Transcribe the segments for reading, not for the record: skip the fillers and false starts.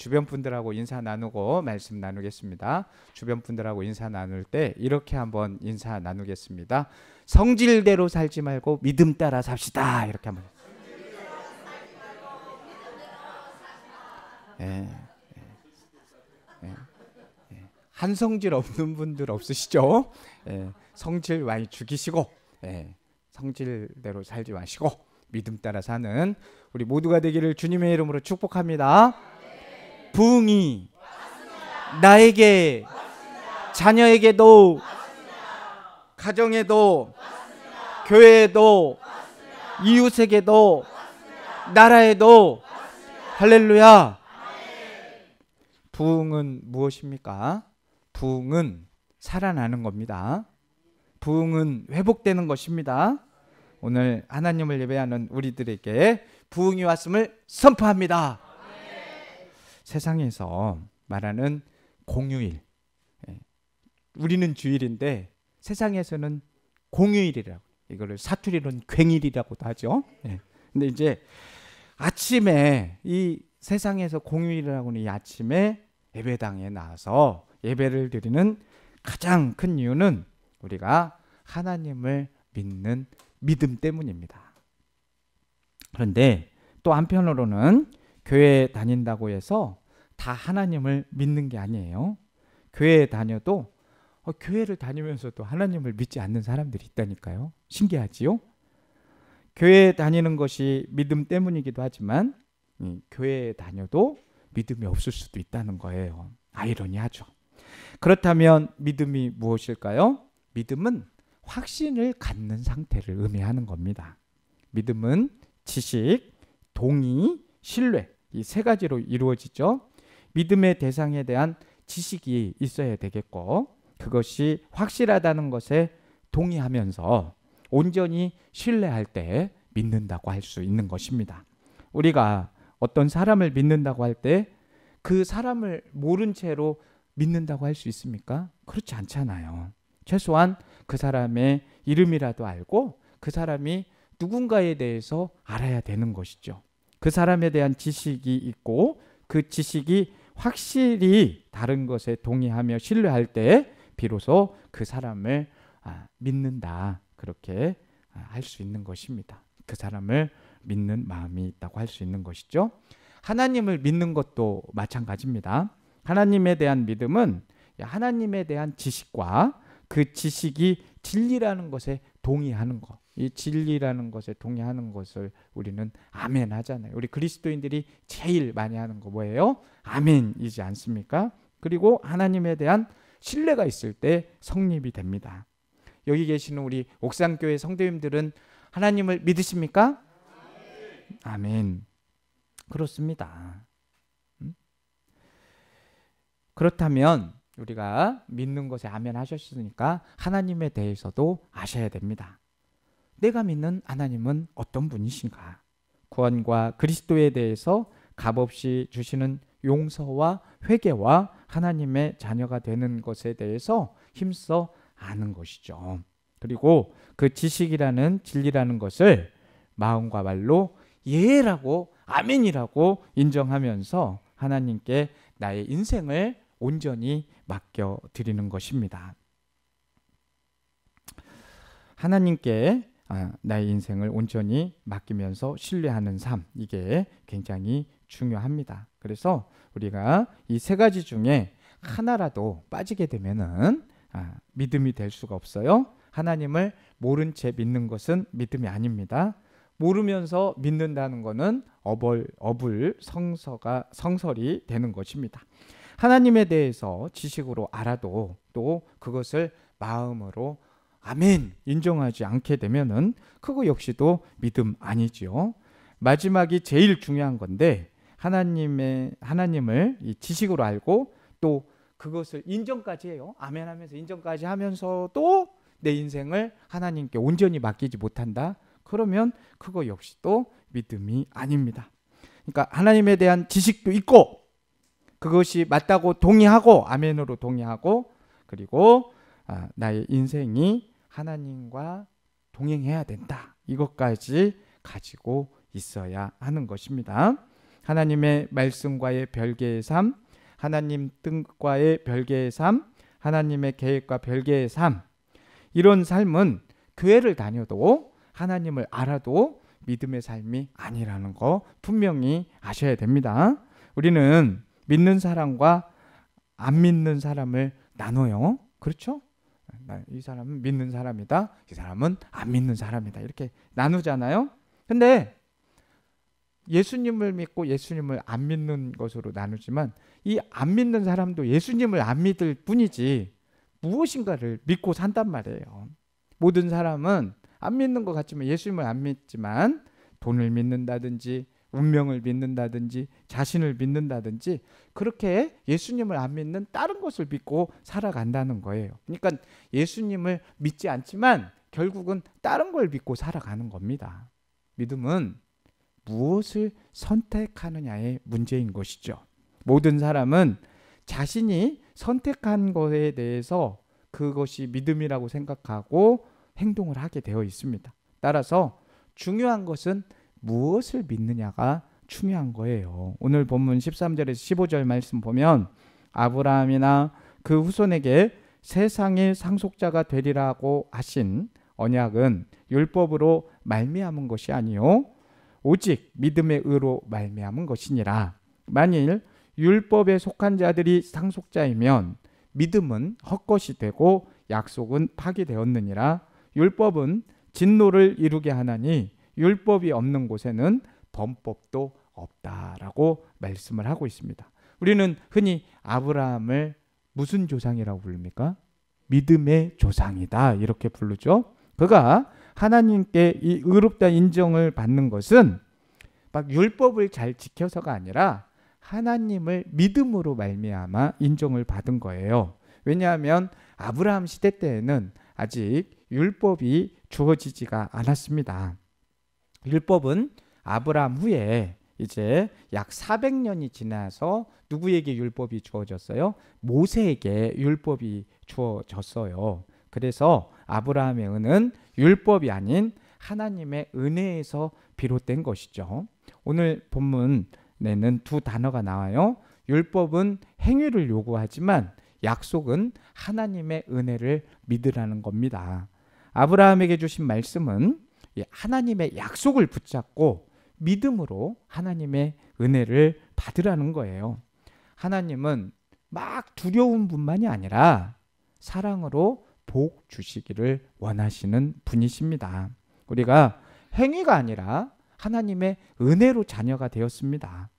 주변 분들하고 인사 나누고 말씀 나누겠습니다. 주변 분들하고 인사 나눌 때 이렇게 한번 인사 나누겠습니다. 성질대로 살지 말고 믿음 따라 삽시다. 이렇게 한번. 예, 예, 예. 한 성질 없는 분들 없으시죠? 예, 성질 많이 죽이시고, 예, 성질대로 살지 마시고 믿음 따라 사는 우리 모두가 되기를 주님의 이름으로 축복합니다. 부흥이 나에게, 자녀에게도, 가정에도, 교회에도, 이웃에게도, 나라에도, 할렐루야. 부흥은 무엇입니까? 부흥은 살아나는 겁니다. 부흥은 회복되는 것입니다. 오늘 하나님을 예배하는 우리들에게 부흥이 왔음을 선포합니다. 세상에서 말하는 공휴일, 우리는 주일인데 세상에서는 공휴일이라고, 이거를 사투리로는 괭일이라고도 하죠. 근데 이제 아침에 이 세상에서 공휴일이라고는 이 아침에 예배당에 나와서 예배를 드리는 가장 큰 이유는 우리가 하나님을 믿는 믿음 때문입니다. 그런데 또 한편으로는 교회에 다닌다고 해서 다 하나님을 믿는 게 아니에요. 교회에 다녀도 교회를 다니면서도 하나님을 믿지 않는 사람들이 있다니까요. 신기하지요? 교회에 다니는 것이 믿음 때문이기도 하지만 교회에 다녀도 믿음이 없을 수도 있다는 거예요. 아이러니하죠. 그렇다면 믿음이 무엇일까요? 믿음은 확신을 갖는 상태를 의미하는 겁니다. 믿음은 지식, 동의, 신뢰, 이 세 가지로 이루어지죠. 믿음의 대상에 대한 지식이 있어야 되겠고, 그것이 확실하다는 것에 동의하면서 온전히 신뢰할 때 믿는다고 할 수 있는 것입니다. 우리가 어떤 사람을 믿는다고 할 때 그 사람을 모른 채로 믿는다고 할 수 있습니까? 그렇지 않잖아요. 최소한 그 사람의 이름이라도 알고 그 사람이 누군가에 대해서 알아야 되는 것이죠. 그 사람에 대한 지식이 있고 그 지식이 확실히 다른 것에 동의하며 신뢰할 때 비로소 그 사람을 믿는다, 그렇게 할 수 있는 것입니다. 그 사람을 믿는 마음이 있다고 할 수 있는 것이죠. 하나님을 믿는 것도 마찬가지입니다. 하나님에 대한 믿음은 하나님에 대한 지식과 그 지식이 진리라는 것에 동의하는 것, 이 진리라는 것에 동의하는 것을 우리는 아멘 하잖아요. 우리 그리스도인들이 제일 많이 하는 거 뭐예요? 아멘이지 않습니까? 그리고 하나님에 대한 신뢰가 있을 때 성립이 됩니다. 여기 계시는 우리 옥상교회 성도님들은 하나님을 믿으십니까? 아멘. 그렇습니다. 그렇다면 우리가 믿는 것에 아멘 하셨으니까 하나님에 대해서도 아셔야 됩니다. 내가 믿는 하나님은 어떤 분이신가? 구원과 그리스도에 대해서 값없이 주시는 용서와 회개와 하나님의 자녀가 되는 것에 대해서 힘써 아는 것이죠. 그리고 그 지식이라는 진리라는 것을 마음과 말로 예라고 아멘이라고 인정하면서 하나님께 나의 인생을 온전히 맡겨드리는 것입니다. 하나님께 나의 인생을 온전히 맡기면서 신뢰하는 삶, 이게 굉장히 중요합니다. 그래서 우리가 이 세 가지 중에 하나라도 빠지게 되면은 믿음이 될 수가 없어요. 하나님을 모른 채 믿는 것은 믿음이 아닙니다. 모르면서 믿는다는 것은 성설이 되는 것입니다. 하나님에 대해서 지식으로 알아도 또 그것을 마음으로 아멘 인정하지 않게 되면은 그거 역시도 믿음 아니지요. 마지막이 제일 중요한 건데 하나님을 이 지식으로 알고 또 그것을 인정까지 해요. 아멘 하면서 인정까지 하면서도 내 인생을 하나님께 온전히 맡기지 못한다. 그러면 그거 역시도 믿음이 아닙니다. 그러니까 하나님에 대한 지식도 있고 그것이 맞다고 동의하고 아멘으로 동의하고 그리고 나의 인생이 하나님과 동행해야 된다. 이것까지 가지고 있어야 하는 것입니다. 하나님의 말씀과의 별개의 삶, 하나님 뜻과의 별개의 삶, 하나님의 계획과 별개의 삶, 이런 삶은 교회를 다녀도 하나님을 알아도 믿음의 삶이 아니라는 거 분명히 아셔야 됩니다. 우리는 믿는 사람과 안 믿는 사람을 나눠요. 그렇죠? 이 사람은 믿는 사람이다, 이 사람은 안 믿는 사람이다, 이렇게 나누잖아요. 근데 예수님을 믿고 예수님을 안 믿는 것으로 나누지만 이 안 믿는 사람도 예수님을 안 믿을 뿐이지 무엇인가를 믿고 산단 말이에요. 모든 사람은 안 믿는 것 같지만, 예수님을 안 믿지만 돈을 믿는다든지 운명을 믿는다든지 자신을 믿는다든지 그렇게 예수님을 안 믿는 다른 것을 믿고 살아간다는 거예요. 그러니까 예수님을 믿지 않지만 결국은 다른 걸 믿고 살아가는 겁니다. 믿음은 무엇을 선택하느냐의 문제인 것이죠. 모든 사람은 자신이 선택한 것에 대해서 그것이 믿음이라고 생각하고 행동을 하게 되어 있습니다. 따라서 중요한 것은 무엇을 믿느냐가 중요한 거예요. 오늘 본문 13절에서 15절 말씀 보면 아브라함이나 그 후손에게 세상의 상속자가 되리라고 하신 언약은 율법으로 말미암은 것이 아니요 오직 믿음의 의로 말미암은 것이니라. 만일 율법에 속한 자들이 상속자이면 믿음은 헛것이 되고 약속은 파기되었느니라. 율법은 진노를 이루게 하나니 율법이 없는 곳에는 범법도 없다라고 말씀을 하고 있습니다. 우리는 흔히 아브라함을 무슨 조상이라고 부릅니까? 믿음의 조상이다, 이렇게 부르죠. 그가 하나님께 이 의롭다 인정을 받는 것은 막 율법을 잘 지켜서가 아니라 하나님을 믿음으로 말미암아 인정을 받은 거예요. 왜냐하면 아브라함 시대 때에는 아직 율법이 주어지지가 않았습니다. 율법은 아브라함 후에 이제 약 400년이 지나서 누구에게 율법이 주어졌어요? 모세에게 율법이 주어졌어요. 그래서 아브라함의 은은 율법이 아닌 하나님의 은혜에서 비롯된 것이죠. 오늘 본문에는 두 단어가 나와요. 율법은 행위를 요구하지만 약속은 하나님의 은혜를 믿으라는 겁니다. 아브라함에게 주신 말씀은 하나님의 약속을 붙잡고 믿음으로 하나님의 은혜를 받으라는 거예요. 하나님은 막 두려운 분만이 아니라 사랑으로 복 주시기를 원하시는 분이십니다. 우리가 행위가 아니라 하나님의 은혜로 자녀가 되었습니다.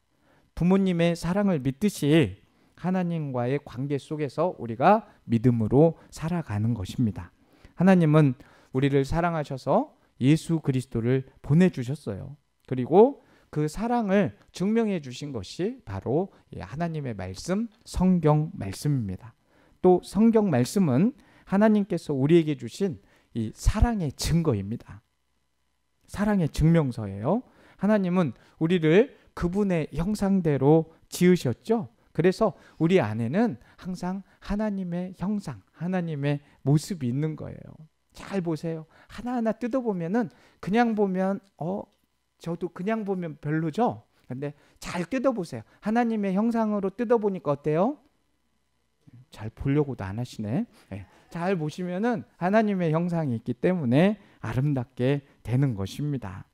부모님의 사랑을 믿듯이 하나님과의 관계 속에서 우리가 믿음으로 살아가는 것입니다. 하나님은 우리를 사랑하셔서 예수 그리스도를 보내주셨어요. 그리고 그 사랑을 증명해 주신 것이 바로 하나님의 말씀, 성경 말씀입니다. 또 성경 말씀은 하나님께서 우리에게 주신 이 사랑의 증거입니다. 사랑의 증명서예요. 하나님은 우리를 그분의 형상대로 지으셨죠. 그래서 우리 안에는 항상 하나님의 형상, 하나님의 모습이 있는 거예요. 잘 보세요. 하나하나 뜯어보면은 그냥 보면 저도 그냥 보면 별로죠. 근데 잘 뜯어보세요. 하나님의 형상으로 뜯어보니까 어때요? 잘 보려고도 안 하시네. 네. 잘 보시면은 하나님의 형상이 있기 때문에 아름답게 되는 것입니다.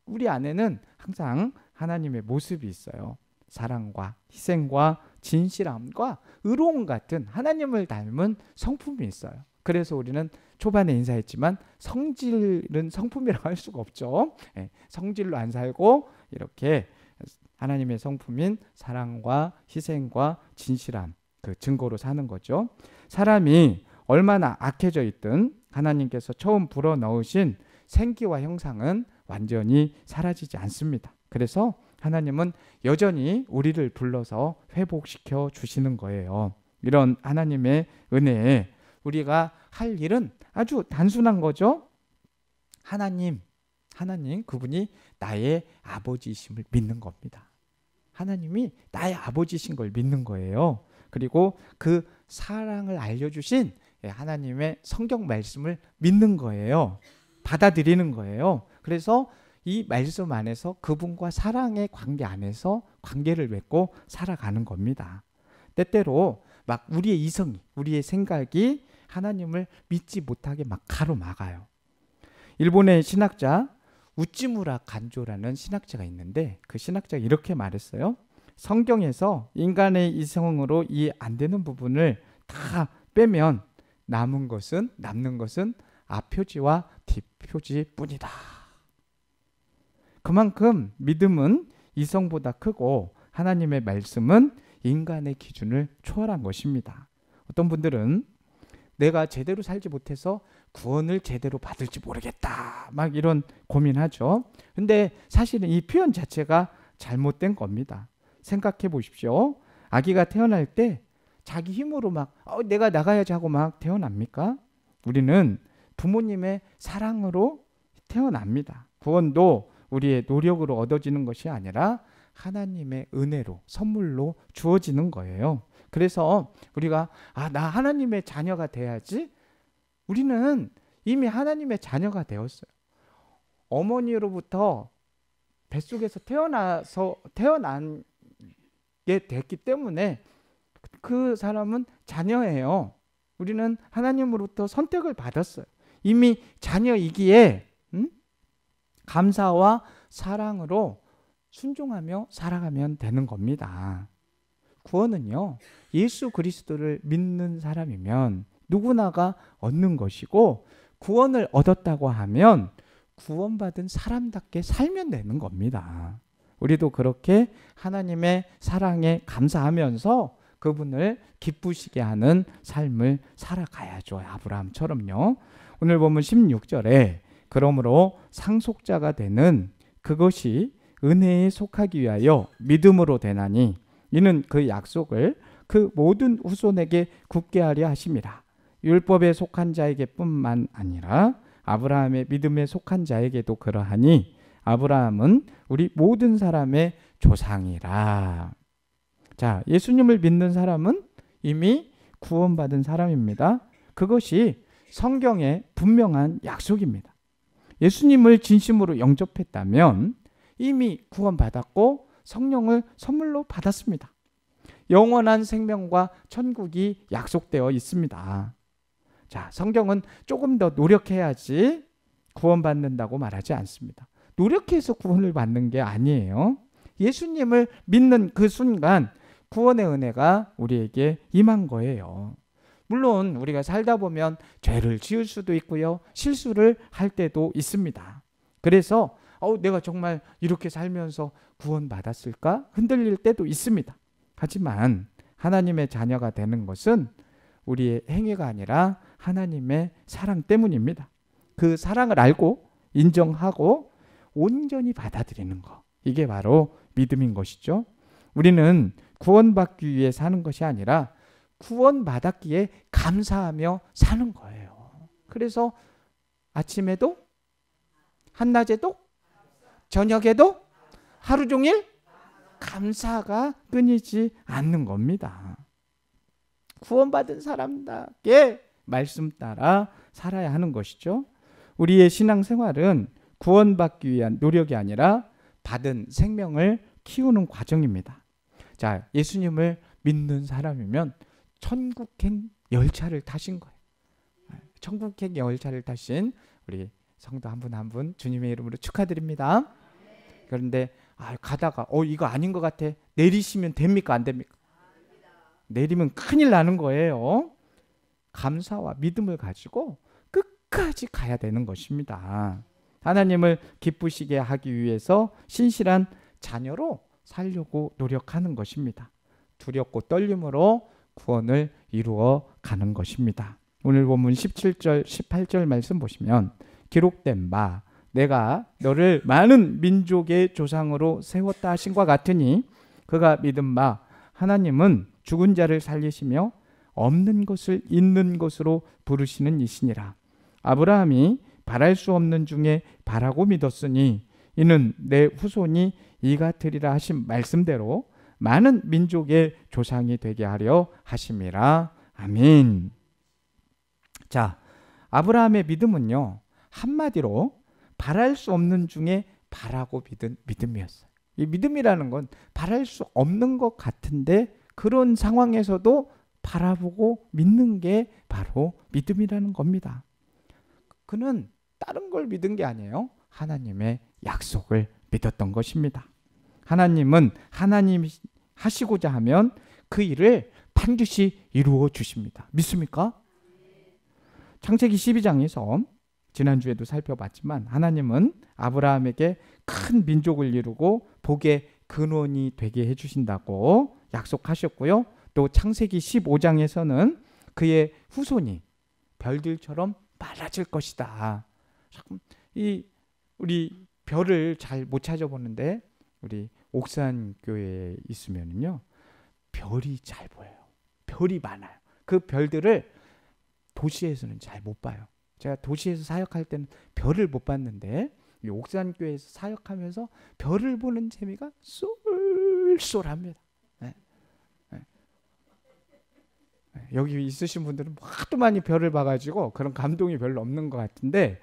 우리 안에는 항상 하나님의 모습이 있어요. 사랑과 희생과 진실함과 의로움 같은 하나님을 닮은 성품이 있어요. 그래서 우리는 초반에 인사했지만 성질은 성품이라고 할 수가 없죠. 네, 성질로 안 살고 이렇게 하나님의 성품인 사랑과 희생과 진실함, 그 증거로 사는 거죠. 사람이 얼마나 악해져 있든 하나님께서 처음 불어넣으신 생기와 형상은 완전히 사라지지 않습니다. 그래서 하나님은 여전히 우리를 불러서 회복시켜 주시는 거예요. 이런 하나님의 은혜에 우리가 할 일은 아주 단순한 거죠. 하나님 그분이 나의 아버지이심을 믿는 겁니다. 하나님이 나의 아버지이신 걸 믿는 거예요. 그리고 그 사랑을 알려주신 하나님의 성경 말씀을 믿는 거예요. 받아들이는 거예요. 그래서 이 말씀 안에서 그분과 사랑의 관계 안에서 관계를 맺고 살아가는 겁니다. 때때로 막 우리의 이성이, 우리의 생각이 하나님을 믿지 못하게 막 가로막아요. 일본의 신학자 우찌무라 간조라는 신학자가 있는데 그 신학자가 이렇게 말했어요. 성경에서 인간의 이성으로 이해 안 되는 부분을 다 빼면 남는 것은 앞표지와 뒷표지뿐이다. 그만큼 믿음은 이성보다 크고 하나님의 말씀은 인간의 기준을 초월한 것입니다. 어떤 분들은 내가 제대로 살지 못해서 구원을 제대로 받을지 모르겠다, 막 이런 고민하죠. 근데 사실은 이 표현 자체가 잘못된 겁니다. 생각해 보십시오. 아기가 태어날 때 자기 힘으로 막 내가 나가야지 하고 막 태어납니까? 우리는 부모님의 사랑으로 태어납니다. 구원도 우리의 노력으로 얻어지는 것이 아니라 하나님의 은혜로, 선물로 주어지는 거예요. 그래서 우리가 나 하나님의 자녀가 돼야지. 우리는 이미 하나님의 자녀가 되었어요. 어머니로부터 뱃속에서 태어나게 됐기 때문에 그 사람은 자녀예요. 우리는 하나님으로부터 선택을 받았어요. 이미 자녀이기에 감사와 사랑으로 순종하며 살아가면 되는 겁니다. 구원은요, 예수 그리스도를 믿는 사람이면 누구나가 얻는 것이고, 구원을 얻었다고 하면 구원받은 사람답게 살면 되는 겁니다. 우리도 그렇게 하나님의 사랑에 감사하면서 그분을 기쁘시게 하는 삶을 살아가야죠. 아브라함처럼요. 오늘 보면 16절에 그러므로 상속자가 되는 그것이 은혜에 속하기 위하여 믿음으로 되나니 이는 그 약속을 그 모든 후손에게 굳게 하려 하심이라. 율법에 속한 자에게 뿐만 아니라 아브라함의 믿음에 속한 자에게도 그러하니 아브라함은 우리 모든 사람의 조상이라. 자, 예수님을 믿는 사람은 이미 구원받은 사람입니다. 그것이 성경의 분명한 약속입니다. 예수님을 진심으로 영접했다면 이미 구원받았고 성령을 선물로 받았습니다. 영원한 생명과 천국이 약속되어 있습니다. 자, 성경은 조금 더 노력해야지 구원받는다고 말하지 않습니다. 노력해서 구원을 받는 게 아니에요. 예수님을 믿는 그 순간 구원의 은혜가 우리에게 임한 거예요. 물론 우리가 살다 보면 죄를 지을 수도 있고요, 실수를 할 때도 있습니다. 그래서 내가 정말 이렇게 살면서 구원받았을까? 흔들릴 때도 있습니다. 하지만 하나님의 자녀가 되는 것은 우리의 행위가 아니라 하나님의 사랑 때문입니다. 그 사랑을 알고 인정하고 온전히 받아들이는 것, 이게 바로 믿음인 것이죠. 우리는 구원받기 위해 사는 것이 아니라 구원받았기에 감사하며 사는 거예요. 그래서 아침에도, 한낮에도, 저녁에도, 하루 종일 감사가 끊이지 않는 겁니다. 구원받은 사람답게 말씀 따라 살아야 하는 것이죠. 우리의 신앙생활은 구원받기 위한 노력이 아니라 받은 생명을 키우는 과정입니다. 자, 예수님을 믿는 사람이면 천국행 열차를 타신 거예요. 천국행 열차를 타신 우리 성도 한 분 한 분 주님의 이름으로 축하드립니다. 그런데 가다가 이거 아닌 것 같아. 내리시면 됩니까? 안 됩니까? 내리면 큰일 나는 거예요. 감사와 믿음을 가지고 끝까지 가야 되는 것입니다. 하나님을 기쁘시게 하기 위해서 신실한 자녀로 살려고 노력하는 것입니다. 두렵고 떨림으로 구원을 이루어 가는 것입니다. 오늘 본문 17절 18절 말씀 보시면 기록된 바 내가 너를 많은 민족의 조상으로 세웠다 하신 것 같으니 그가 믿은 바 하나님은 죽은 자를 살리시며 없는 것을 있는 것으로 부르시는 이시니라. 아브라함이 바랄 수 없는 중에 바라고 믿었으니 이는 내 후손이 이 같으리라 하신 말씀대로 많은 민족의 조상이 되게 하려 하심이라. 아멘. 자, 아브라함의 믿음은요, 한마디로 바랄 수 없는 중에 바라고 믿은 믿음이었어요. 이 믿음이라는 건 바랄 수 없는 것 같은데 그런 상황에서도 바라보고 믿는 게 바로 믿음이라는 겁니다. 그는 다른 걸 믿은 게 아니에요. 하나님의 약속을 믿었던 것입니다. 하나님은 하나님이 하시고자 하면 그 일을 반드시 이루어 주십니다. 믿습니까? 창세기 12장에서 지난주에도 살펴봤지만 하나님은 아브라함에게 큰 민족을 이루고 복의 근원이 되게 해주신다고 약속하셨고요. 또 창세기 15장에서는 그의 후손이 별들처럼 많아질 것이다. 우리 별을 잘 못 찾아보는데 우리 옥산 교회에 있으면요 별이 잘 보여요. 별이 많아요. 그 별들을 도시에서는 잘 못 봐요. 제가 도시에서 사역할 때는 별을 못 봤는데 이 옥산 교회에서 사역하면서 별을 보는 재미가 쏠쏠합니다. 네. 네. 여기 있으신 분들은 하도 많이 별을 봐가지고 그런 감동이 별로 없는 것 같은데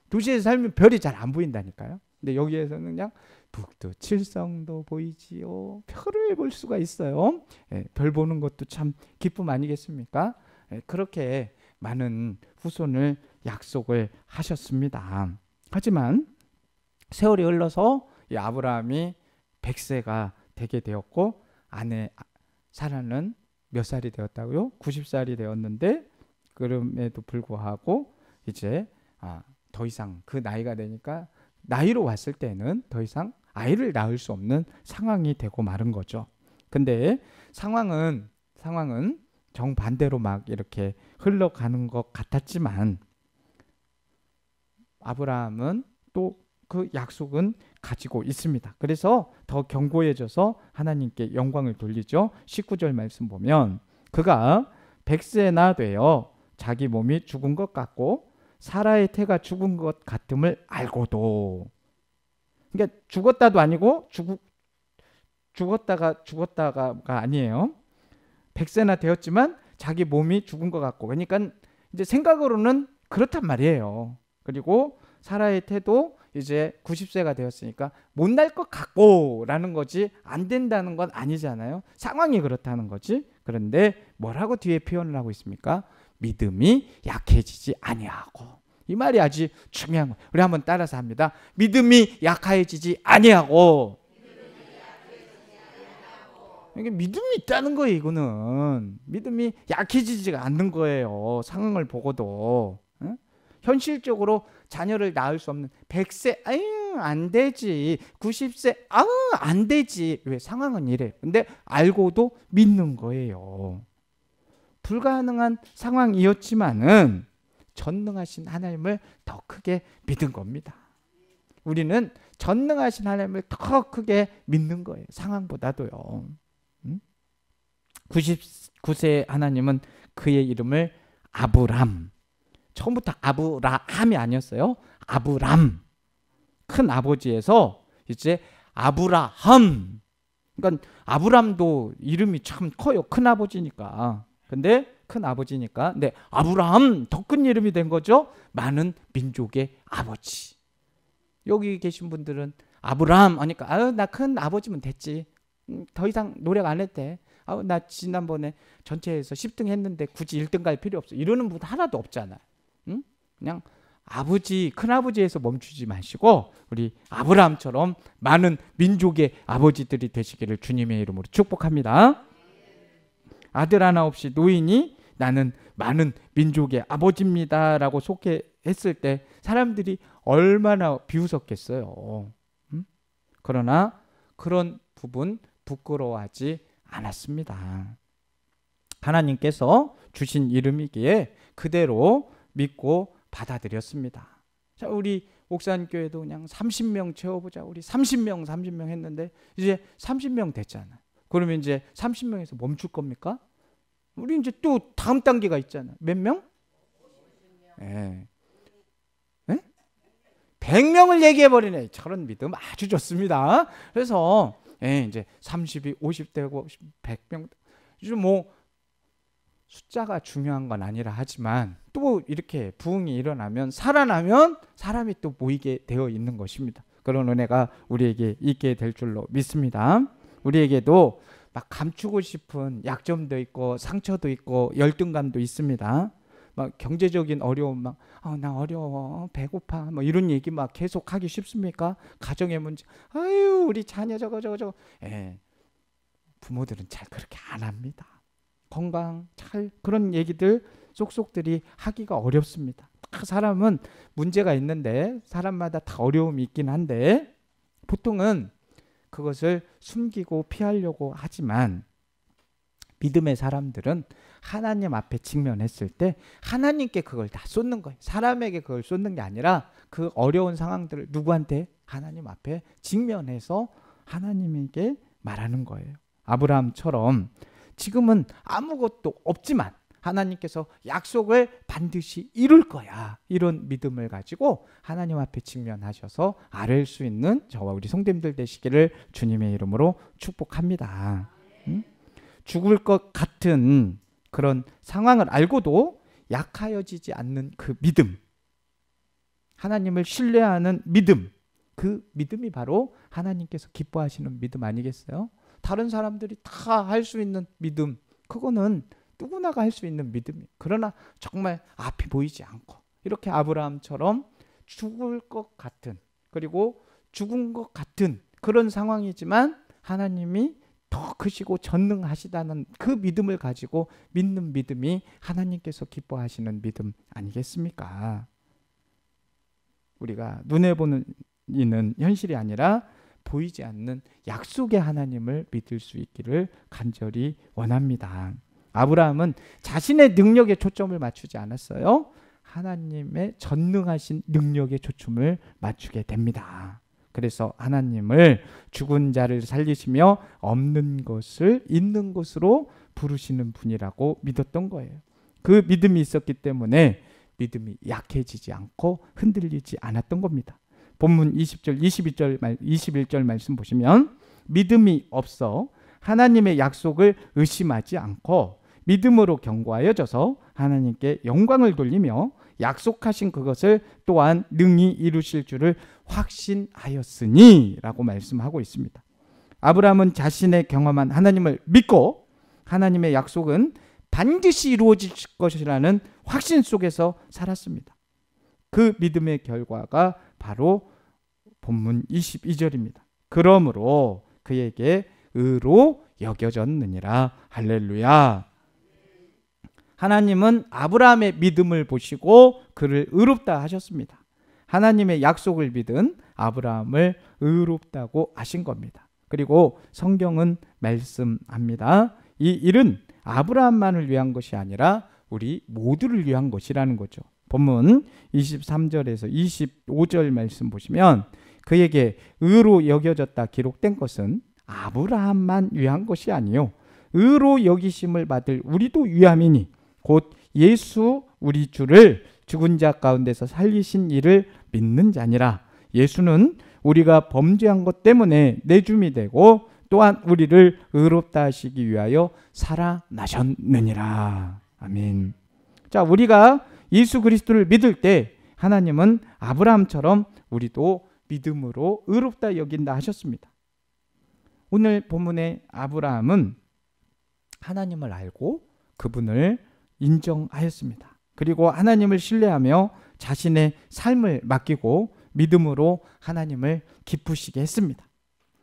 도시에서 살면 별이 잘 안 보인다니까요. 근데 여기에서는 그냥 북두 칠성도 보이지요. 별을 볼 수가 있어요. 별 보는 것도 참 기쁨 아니겠습니까? 그렇게 많은 후손을 약속을 하셨습니다. 하지만 세월이 흘러서 이 아브라함이 100세가 되게 되었고 아내 사라는 몇 살이 되었다고요? 90살이 되었는데 그럼에도 불구하고 이제 더 이상 그 나이가 되니까 나이로 왔을 때는 더 이상 아이를 낳을 수 없는 상황이 되고 마른 거죠. 근데 상황은 정반대로 막 이렇게 흘러가는 것 같았지만 아브라함은 또 그 약속은 가지고 있습니다. 그래서 더 견고해져서 하나님께 영광을 돌리죠. 19절 말씀 보면 그가 100세나 되어 자기 몸이 죽은 것 같고 사라의 태가 죽은 것 같음을 알고도, 그러니까 죽었다도 아니고 죽었다가 아니에요. 100세나 되었지만 자기 몸이 죽은 것 같고, 그러니까 이제 생각으로는 그렇단 말이에요. 그리고 사라의 태도 이제 90세가 되었으니까 못 날 것 같고 라는 거지, 안 된다는 건 아니잖아요. 상황이 그렇다는 거지. 그런데 뭐라고 뒤에 표현을 하고 있습니까? 믿음이 약해지지 아니하고. 이 말이 아주 중요한 거예요. 우리 한번 따라서 합니다. 믿음이 약해지지 아니하고. 이게 믿음이 있다는 거예요. 이거는 믿음이 약해지지가 않는 거예요. 상황을 보고도. 응? 현실적으로 자녀를 낳을 수 없는 100세 아유 안 되지, 90세 아유 안 되지, 왜? 상황은 이래. 근데 알고도 믿는 거예요. 불가능한 상황이었지만은 전능하신 하나님을 더 크게 믿은 겁니다. 우리는 전능하신 하나님을 더 크게 믿는 거예요. 상황보다도요. 99세 하나님은 그의 이름을 아브람, 처음부터 아브라함이 아니었어요. 아브람, 큰 아버지에서 이제 아브라함. 그러니까 아브람도 이름이 참 커요. 큰 아버지니까. 근데 큰 아버지니까. 근데 아브라함 더 큰 이름이 된 거죠. 많은 민족의 아버지. 여기 계신 분들은 아브라함 하니까 아유 나 큰 아버지면 됐지. 더 이상 노력 안 해도 돼. 아유 나 지난번에 전체에서 10등 했는데 굳이 1등 갈 필요 없어. 이러는 분 하나도 없잖아요. 응? 그냥 아버지, 큰아버지에서 멈추지 마시고 우리 아브라함처럼 많은 민족의 아버지들이 되시기를 주님의 이름으로 축복합니다. 아들 하나 없이 노인이 나는 많은 민족의 아버지입니다 라고 소개했을 때 사람들이 얼마나 비웃었겠어요. 응? 그러나 그런 부분 부끄러워하지 않았습니다. 하나님께서 주신 이름이기에 그대로 믿고 받아들였습니다. 자, 우리 옥산교회도 그냥 30명 채워보자. 우리 30명 했는데 이제 30명 됐잖아요. 그러면 이제 30명에서 멈출 겁니까? 우리 이제 또 다음 단계가 있잖아요. 몇 명? 예. 네? 100명을 얘기해버리네. 저런 믿음 아주 좋습니다. 그래서 이제 30이 50되고 100명, 요즘 뭐 숫자가 중요한 건 아니라 하지만 또 이렇게 부흥이 일어나면 살아나면 사람이 또 모이게 되어 있는 것입니다. 그런 은혜가 우리에게 있게 될 줄로 믿습니다. 우리에게도 막 감추고 싶은 약점도 있고 상처도 있고 열등감도 있습니다. 막 경제적인 어려움, 막 나 어려워, 배고파, 뭐 이런 얘기 막 계속 하기 쉽습니까? 가정의 문제, 아유 우리 자녀 저거. 예, 부모들은 잘 그렇게 안 합니다. 건강 잘 그런 얘기들 쏙쏙들이 하기가 어렵습니다. 사람은 문제가 있는데 사람마다 다 어려움이 있긴 한데 보통은 그것을 숨기고 피하려고 하지만 믿음의 사람들은 하나님 앞에 직면했을 때 하나님께 그걸 다 쏟는 거예요. 사람에게 그걸 쏟는 게 아니라 그 어려운 상황들을 누구한테? 하나님 앞에 직면해서 하나님에게 말하는 거예요. 아브라함처럼 지금은 아무것도 없지만 하나님께서 약속을 반드시 이룰 거야. 이런 믿음을 가지고 하나님 앞에 직면하셔서 아뢰일 수 있는 저와 우리 성도님들 되시기를 주님의 이름으로 축복합니다. 죽을 것 같은 그런 상황을 알고도 약하여지지 않는 그 믿음, 하나님을 신뢰하는 믿음, 그 믿음이 바로 하나님께서 기뻐하시는 믿음 아니겠어요? 다른 사람들이 다 할 수 있는 믿음, 그거는 누구나가 할 수 있는 믿음이에요. 그러나 정말 앞이 보이지 않고 이렇게 아브라함처럼 죽을 것 같은, 그리고 죽은 것 같은 그런 상황이지만 하나님이 더 크시고 전능하시다는 그 믿음을 가지고 믿는 믿음이 하나님께서 기뻐하시는 믿음 아니겠습니까? 우리가 눈에 보는 이는 현실이 아니라 보이지 않는 약속의 하나님을 믿을 수 있기를 간절히 원합니다. 아브라함은 자신의 능력에 초점을 맞추지 않았어요. 하나님의 전능하신 능력에 초점을 맞추게 됩니다. 그래서 하나님을 죽은 자를 살리시며 없는 것을 있는 것으로 부르시는 분이라고 믿었던 거예요. 그 믿음이 있었기 때문에 믿음이 약해지지 않고 흔들리지 않았던 겁니다. 본문 20절, 21절 말씀 보시면 믿음이 없어 하나님의 약속을 의심하지 않고 믿음으로 견고하여져서 하나님께 영광을 돌리며 약속하신 그것을 또한 능히 이루실 줄을 확신하였으니 라고 말씀하고 있습니다. 아브라함은 자신의 경험한 하나님을 믿고 하나님의 약속은 반드시 이루어질 것이라는 확신 속에서 살았습니다. 그 믿음의 결과가 바로 본문 22절입니다. 그러므로 그에게 의로 여겨졌느니라. 할렐루야. 하나님은 아브라함의 믿음을 보시고 그를 의롭다 하셨습니다. 하나님의 약속을 믿은 아브라함을 의롭다고 하신 겁니다. 그리고 성경은 말씀합니다. 이 일은 아브라함만을 위한 것이 아니라 우리 모두를 위한 것이라는 거죠. 본문 23절에서 25절 말씀 보시면 그에게 의로 여겨졌다 기록된 것은 아브라함만 위한 것이 아니요 의로 여기심을 받을 우리도 위함이니 곧 예수 우리 주를 죽은 자 가운데서 살리신 이를 믿는 자니라. 예수는 우리가 범죄한 것 때문에 내줌이 되고 또한 우리를 의롭다 하시기 위하여 살아나셨느니라. 아멘. 자, 우리가 예수 그리스도를 믿을 때 하나님은 아브라함처럼 우리도 믿음으로 의롭다 여긴다 하셨습니다. 오늘 본문의 아브라함은 하나님을 알고 그분을 인정하였습니다. 그리고 하나님을 신뢰하며 자신의 삶을 맡기고 믿음으로 하나님을 기쁘시게 했습니다.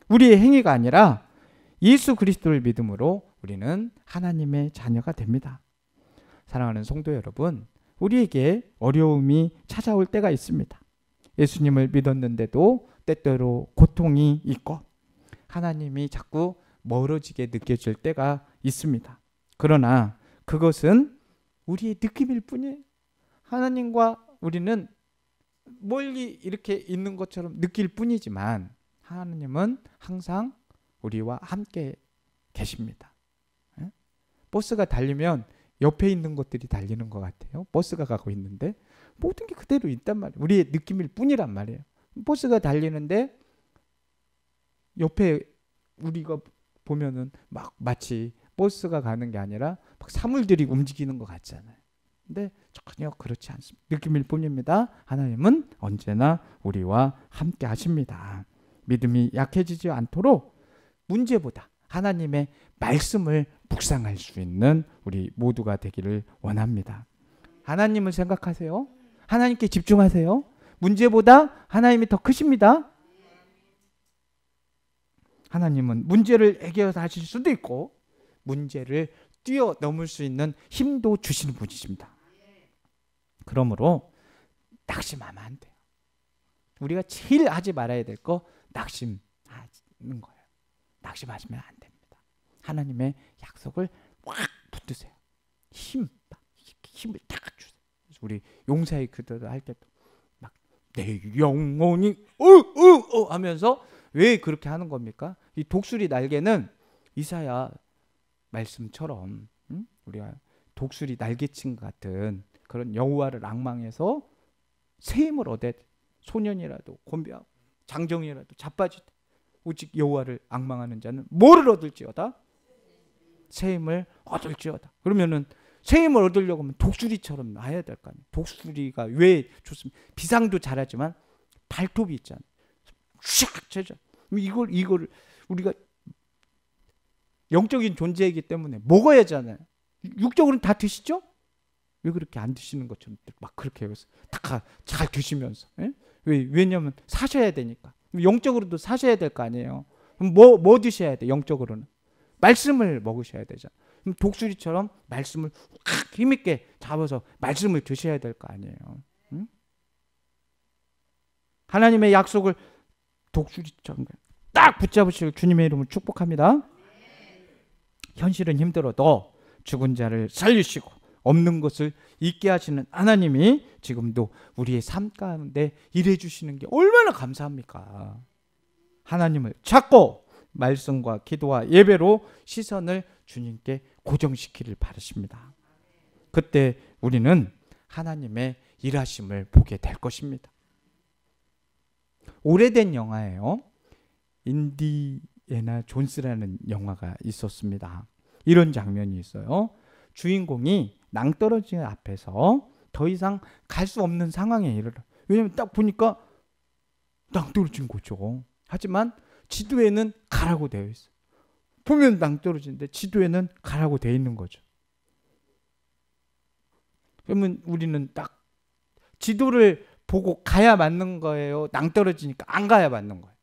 우리의 행위가 아니라 예수 그리스도를 믿음으로 우리는 하나님의 자녀가 됩니다. 사랑하는 성도 여러분, 우리에게 어려움이 찾아올 때가 있습니다. 예수님을 믿었는데도 때때로 고통이 있고 하나님이 자꾸 멀어지게 느껴질 때가 있습니다. 그러나 그것은 우리의 느낌일 뿐이에요. 하나님과 우리는 멀리 이렇게 있는 것처럼 느낄 뿐이지만 하나님은 항상 우리와 함께 계십니다. 버스가 달리면 옆에 있는 것들이 달리는 것 같아요. 버스가 가고 있는데 모든 게 그대로 있단 말이에요. 우리의 느낌일 뿐이란 말이에요. 버스가 달리는데 옆에 우리가 보면은 막 마치 버스가 가는 게 아니라 막 사물들이 움직이는 것 같잖아요. 근데 전혀 그렇지 않습니다. 느낌일 뿐입니다. 하나님은 언제나 우리와 함께 하십니다. 믿음이 약해지지 않도록 문제보다 하나님의 말씀을 묵상할 수 있는 우리 모두가 되기를 원합니다. 하나님을 생각하세요. 하나님께 집중하세요. 문제보다 하나님이 더 크십니다. 하나님은 문제를 해결하실 수도 있고 문제를 뛰어넘을 수 있는 힘도 주시는 분이십니다. 그러므로 낙심하면 안 돼요. 우리가 제일 하지 말아야 될 거 낙심하는 거예요. 낙심하시면 안 됩니다. 하나님의 약속을 확 붙드세요. 힘을 딱 주세요. 우리 용사의 기도를 할 때도 막 내 영혼이 하면서 왜 그렇게 하는 겁니까? 이 독수리 날개는 이사야 말씀처럼 우리가 독수리 날개친 같은 그런 여호와를 앙망해서 새 힘을 얻어 소년이라도 곤비하고 장정이라도 자빠지다 오직 여호와를 앙망하는 자는 뭐를 얻을지어다? 새 힘을 얻을지어다. 그러면은 새 힘을 얻으려고 하면 독수리처럼 나야 될 거 아니에요. 독수리가 왜 좋습니까? 비상도 잘하지만 발톱이 있잖아요. 샥 쳐져. 이걸 우리가 영적인 존재이기 때문에 먹어야 하잖아요. 육적으로는 다 드시죠? 왜 그렇게 안 드시는 것처럼 막 그렇게 해서 다 잘 드시면서? 예? 왜냐하면 사셔야 되니까. 영적으로도 사셔야 될 거 아니에요. 그럼 뭐 드셔야 돼? 영적으로는 말씀을 먹으셔야 되잖아. 그럼 독수리처럼 말씀을 확 힘있게 잡아서 말씀을 드셔야 될 거 아니에요. 응? 하나님의 약속을 독수리처럼 딱 붙잡으실 주님의 이름으로 축복합니다. 현실은 힘들어도 죽은 자를 살리시고 없는 것을 있게 하시는 하나님이 지금도 우리의 삶 가운데 일해 주시는 게 얼마나 감사합니까? 하나님을 찾고 말씀과 기도와 예배로 시선을 주님께 고정시키길 바라십니다. 그때 우리는 하나님의 일하심을 보게 될 것입니다. 오래된 영화예요. 인디애나 존스라는 영화가 있었습니다. 이런 장면이 있어요. 주인공이 낭떠러지 앞에서 더 이상 갈 수 없는 상황에 이르러. 왜냐하면 딱 보니까 낭떠러진 거죠. 하지만 지도에는 가라고 되어 있어요. 보면 낭떠러지인데 지도에는 가라고 되어 있는 거죠. 그러면 우리는 딱 지도를 보고 가야 맞는 거예요? 낭떠러지니까 안 가야 맞는 거예요?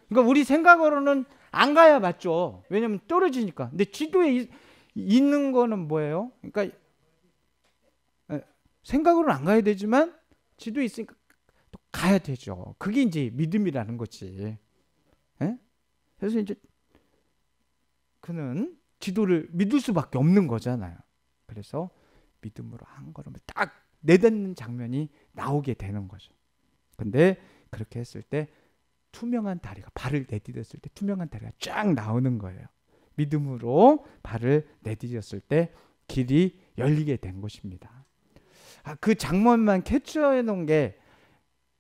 그러니까 우리 생각으로는 안 가야 맞죠. 왜냐하면 떨어지니까. 근데 지도에 있는 거는 뭐예요? 그러니까 생각으로는 안 가야 되지만 지도에 있으니까 또 가야 되죠. 그게 이제 믿음이라는 거지. 에? 그래서 이제 그는 지도를 믿을 수밖에 없는 거잖아요. 그래서 믿음으로 한 걸음을 딱 내딛는 장면이 나오게 되는 거죠. 근데 그렇게 했을 때 투명한 다리가, 발을 내디뎠을 때 투명한 다리가 쫙 나오는 거예요. 믿음으로 발을 내디뎠을 때 길이 열리게 된 것입니다. 그 장면만 캡처해 놓은 게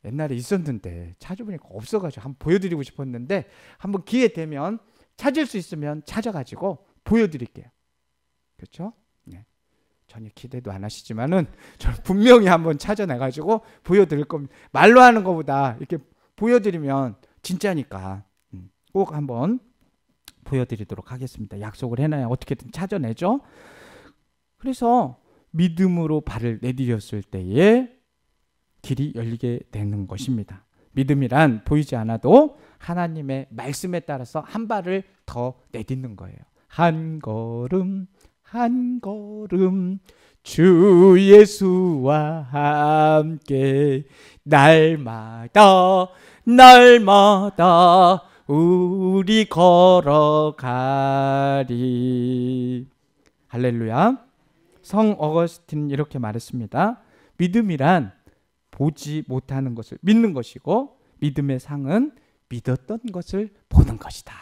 옛날에 있었는데 찾아보니까 없어가지고 한번 보여드리고 싶었는데 한번 기회 되면 찾을 수 있으면 찾아가지고 보여드릴게요. 그렇죠? 네. 전혀 기대도 안 하시지만은 저는 분명히 한번 찾아내가지고 보여드릴 겁니다. 말로 하는 것보다 이렇게 보여드리면 진짜니까 꼭 한번 보여드리도록 하겠습니다. 약속을 해놔야 어떻게든 찾아내죠. 그래서 믿음으로 발을 내디뎠을 때에 길이 열리게 되는 것입니다. 믿음이란 보이지 않아도 하나님의 말씀에 따라서 한 발을 더 내딛는 거예요. 한 걸음 한 걸음 주 예수와 함께 날마다 우리 걸어가리. 할렐루야. 성 어거스틴은 이렇게 말했습니다. 믿음이란 보지 못하는 것을 믿는 것이고 믿음의 상은 믿었던 것을 보는 것이다.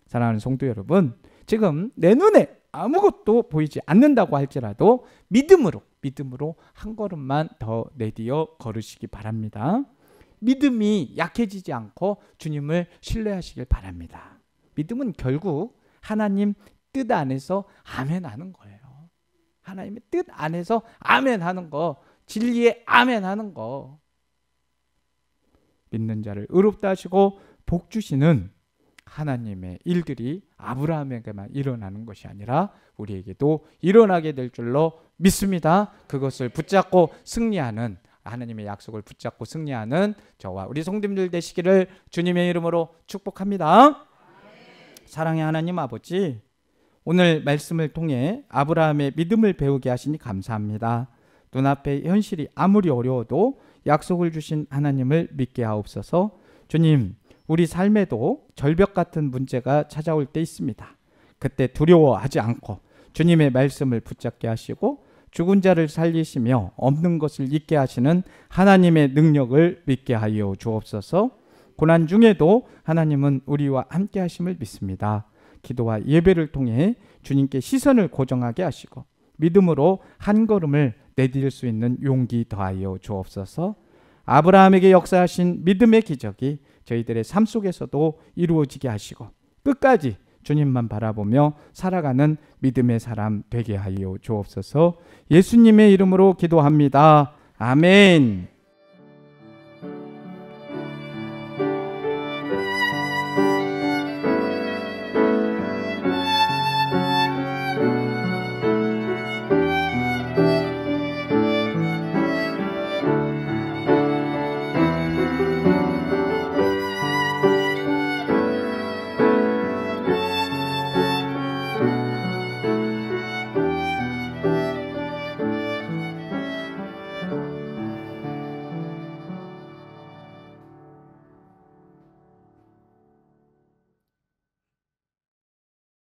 사랑하는 성도 여러분, 지금 내 눈에 아무것도 보이지 않는다고 할지라도 믿음으로 한 걸음만 더 내디어 걸으시기 바랍니다. 믿음이 약해지지 않고 주님을 신뢰하시길 바랍니다. 믿음은 결국 하나님 뜻 안에서 아멘 하는 거예요. 하나님의 뜻 안에서 아멘 하는 거, 진리에 아멘 하는 거. 믿는 자를 의롭다 하시고 복 주시는 하나님의 일들이 아브라함에게만 일어나는 것이 아니라 우리에게도 일어나게 될 줄로 믿습니다. 그것을 붙잡고 승리하는, 하나님의 약속을 붙잡고 승리하는 저와 우리 성도님들 되시기를 주님의 이름으로 축복합니다. 사랑의 하나님 아버지, 오늘 말씀을 통해 아브라함의 믿음을 배우게 하시니 감사합니다. 눈앞의 현실이 아무리 어려워도 약속을 주신 하나님을 믿게 하옵소서. 주님, 우리 삶에도 절벽 같은 문제가 찾아올 때 있습니다. 그때 두려워하지 않고 주님의 말씀을 붙잡게 하시고 죽은 자를 살리시며 없는 것을 있게 하시는 하나님의 능력을 믿게 하여 주옵소서. 고난 중에도 하나님은 우리와 함께 하심을 믿습니다. 기도와 예배를 통해 주님께 시선을 고정하게 하시고 믿음으로 한 걸음을 내디딜 수 있는 용기 더하여 주옵소서. 아브라함에게 역사하신 믿음의 기적이 저희들의 삶 속에서도 이루어지게 하시고 끝까지 주님만 바라보며 살아가는 믿음의 사람 되게 하여 주옵소서. 예수님의 이름으로 기도합니다. 아멘.